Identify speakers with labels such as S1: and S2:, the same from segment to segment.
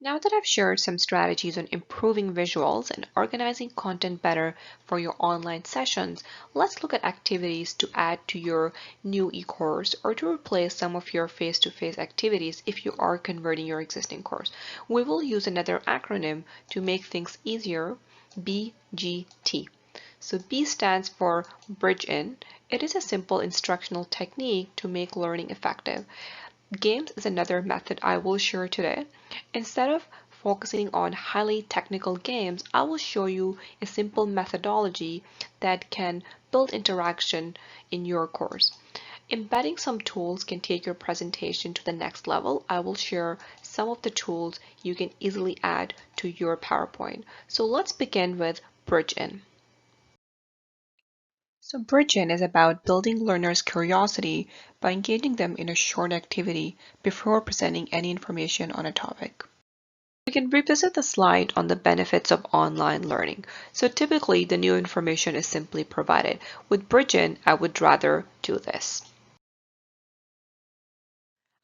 S1: Now that I've shared some strategies on improving visuals and organizing content better for your online sessions, let's look at activities to add to your new e-course or to replace some of your face-to-face activities if you are converting your existing course. We will use another acronym to make things easier, BGT. So B stands for Bridge In. It is a simple instructional technique to make learning effective. Games is another method I will share today. Instead of focusing on highly technical games, I will show you a simple methodology that can build interaction in your course. Embedding some tools can take your presentation to the next level. I will share some of the tools you can easily add to your PowerPoint. So let's begin with Bridge In. So Bridging is about building learners' curiosity by engaging them in a short activity before presenting any information on a topic. We can revisit the slide on the benefits of online learning. So typically the new information is simply provided. With Bridging, I would rather do this.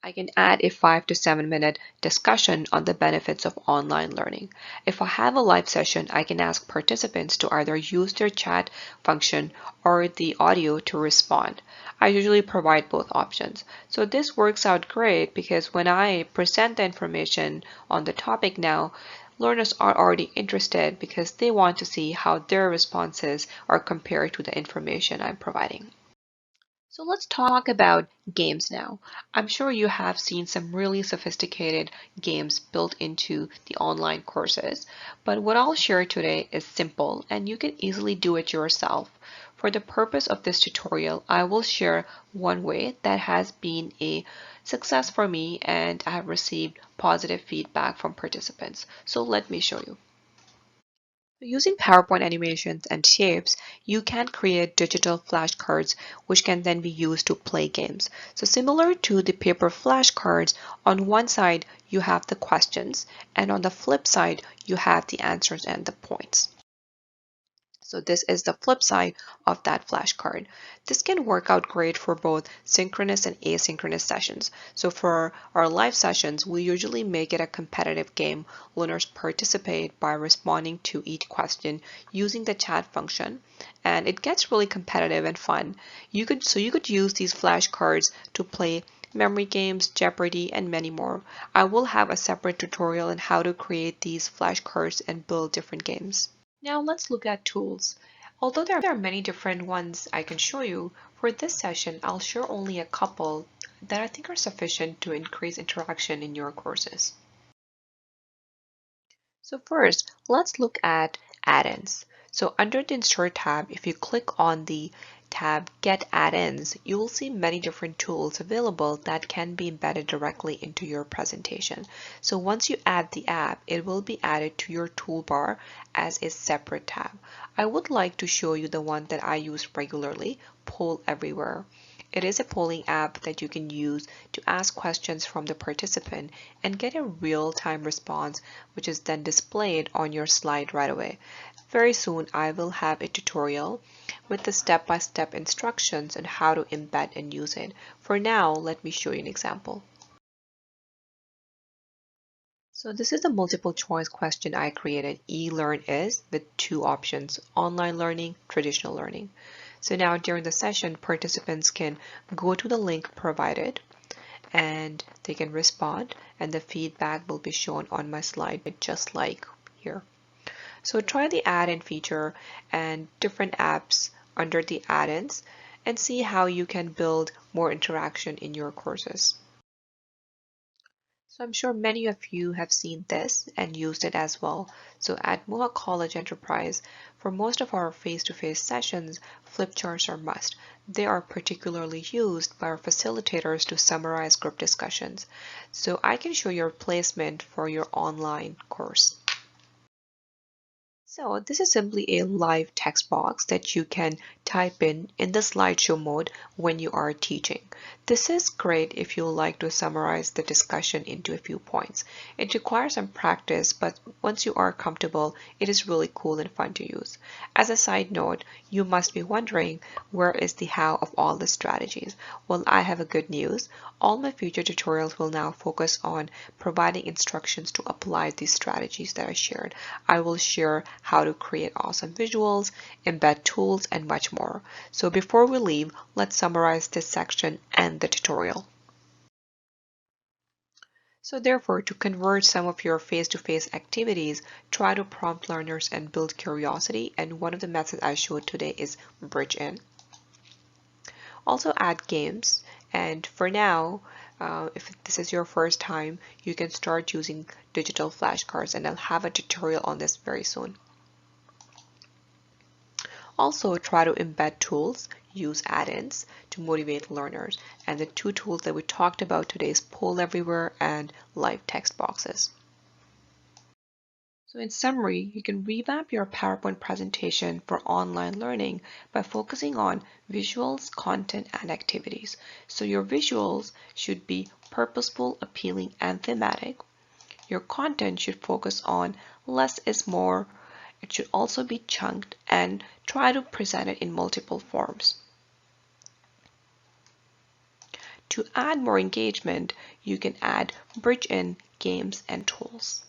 S1: I can add a 5 to 7 minute discussion on the benefits of online learning. If I have a live session, I can ask participants to either use their chat function or the audio to respond. I usually provide both options. So this works out great because when I present the information on the topic now, learners are already interested because they want to see how their responses are compared to the information I'm providing. So let's talk about games now. I'm sure you have seen some really sophisticated games built into the online courses, but what I'll share today is simple and you can easily do it yourself. For the purpose of this tutorial, I will share one way that has been a success for me and I have received positive feedback from participants. So let me show you. Using PowerPoint animations and shapes, you can create digital flashcards which can then be used to play games. So similar to the paper flashcards, on one side you have the questions and on the flip side you have the answers and the points. So this is the flip side of that flashcard. This can work out great for both synchronous and asynchronous sessions. So for our live sessions, we usually make it a competitive game. Learners participate by responding to each question using the chat function, and it gets really competitive and fun. You could use these flashcards to play memory games, Jeopardy, and many more. I will have a separate tutorial on how to create these flashcards and build different games. Now let's look at tools. Although there are many different ones I can show you, for this session I'll share only a couple that I think are sufficient to increase interaction in your courses. So first, let's look at add-ins. So under the Insert tab, if you click on the tab Get Add-ins, you will see many different tools available that can be embedded directly into your presentation. So once you add the app, it will be added to your toolbar as a separate tab. I would like to show you the one that I use regularly, Poll Everywhere. It is a polling app that you can use to ask questions from the participant and get a real-time response, which is then displayed on your slide right away. Very soon, I will have a tutorial with the step-by-step instructions on how to embed and use it. For now, let me show you an example. So this is a multiple choice question I created. eLearn is with two options, online learning, traditional learning. So now during the session, participants can go to the link provided and they can respond and the feedback will be shown on my slide just like here. So try the add-in feature and different apps under the add-ins and see how you can build more interaction in your courses. So I'm sure many of you have seen this and used it as well. So at Mohawk College Enterprise, for most of our face-to-face sessions, flipcharts are must. They are particularly used by our facilitators to summarize group discussions. So I can show your placement for your online course. So this is simply a live text box that you can type in the slideshow mode when you are teaching. This is great if you like to summarize the discussion into a few points. It requires some practice, but once you are comfortable, it is really cool and fun to use. As a side note, you must be wondering, where is the how of all the strategies? Well, I have a good news. All my future tutorials will now focus on providing instructions to apply these strategies that I shared. I will share how to create awesome visuals, embed tools, and much more. So before we leave, let's summarize this section and the tutorial. So therefore, to convert some of your face-to-face activities, try to prompt learners and build curiosity. And one of the methods I showed today is bridge in. Also add games. And for now, if this is your first time, you can start using digital flashcards, and I'll have a tutorial on this very soon. Also, try to embed tools, use add-ins to motivate learners. And the two tools that we talked about today is Poll Everywhere and Live Text Boxes. So in summary, you can revamp your PowerPoint presentation for online learning by focusing on visuals, content, and activities. So your visuals should be purposeful, appealing, and thematic. Your content should focus on less is more. It should also be chunked and try to present it in multiple forms. To add more engagement, you can add bridge in games and tools.